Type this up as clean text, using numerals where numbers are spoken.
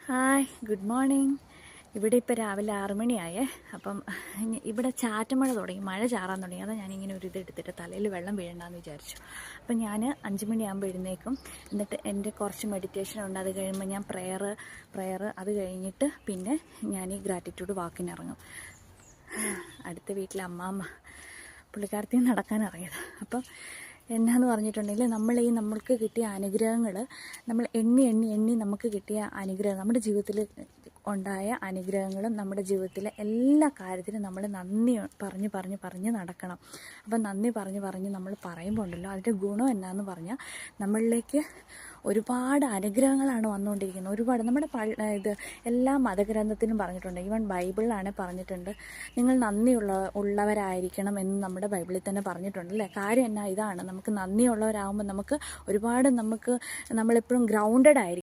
Hi, good morning. ഇവിടെ ഇപ്പോൾ രാവിലെ 6 മണിയായേ. അപ്പം ഇവിടെ ചാറ്റമഴ തുടങ്ങി, മഴ ചാറാൻ തുടങ്ങി. അതാണ് ഞാനിങ്ങനെ ഒരു ഇതെടുത്തിട്ട് തലയിൽ വെള്ളം വീഴണ്ടെന്ന് വിചാരിച്ചു. അപ്പം ഞാൻ 5 മണിയാകുമ്പോൾ എഴുന്നേക്കും. എന്നിട്ട് എൻ്റെ കുറച്ച് മെഡിറ്റേഷൻ ഉണ്ട്. അത് കഴിയുമ്പോൾ ഞാൻ പ്രയർ അത് കഴിഞ്ഞിട്ട് പിന്നെ ഞാൻ ഈ ഗ്രാറ്റിറ്റ്യൂഡ് വാക്കിനിറങ്ങും. അടുത്ത വീട്ടിലെ അമ്മാമ്മ പുള്ളിക്കാരത്തി നടക്കാൻ ഇറങ്ങിയത്. അപ്പം എന്നാന്ന് പറഞ്ഞിട്ടുണ്ടെങ്കിൽ നമ്മൾക്ക് കിട്ടിയ അനുഗ്രഹങ്ങൾ നമ്മൾ എണ്ണി നമുക്ക് കിട്ടിയ അനുഗ്രഹം, നമ്മുടെ ജീവിതത്തിൽ ഉണ്ടായ അനുഗ്രഹങ്ങളും നമ്മുടെ ജീവിതത്തിലെ എല്ലാ കാര്യത്തിനും നമ്മൾ നന്ദി പറഞ്ഞ് നടക്കണം. അപ്പം നന്ദി പറഞ്ഞ് നമ്മൾ പറയുമ്പോൾ ഉണ്ടല്ലോ, അതിൻ്റെ ഗുണം എന്നാന്ന് പറഞ്ഞാൽ നമ്മളിലേക്ക് ഒരുപാട് അനുഗ്രഹങ്ങളാണ് വന്നുകൊണ്ടിരിക്കുന്നത്. ഒരുപാട് നമ്മുടെ എല്ലാ മതഗ്രന്ഥത്തിനും പറഞ്ഞിട്ടുണ്ട്. ഈവൻ ബൈബിളിലാണ് പറഞ്ഞിട്ടുണ്ട്, നിങ്ങൾ ഉള്ളവരായിരിക്കണം എന്ന് നമ്മുടെ ബൈബിളിൽ തന്നെ പറഞ്ഞിട്ടുണ്ട് അല്ലേ. കാര്യം എന്നാ ഇതാണ്, നമുക്ക് നന്ദിയുള്ളവരാകുമ്പോൾ നമുക്ക് ഒരുപാട് നമ്മളെപ്പോഴും ഗ്രൗണ്ടഡ് ആയിരിക്കും.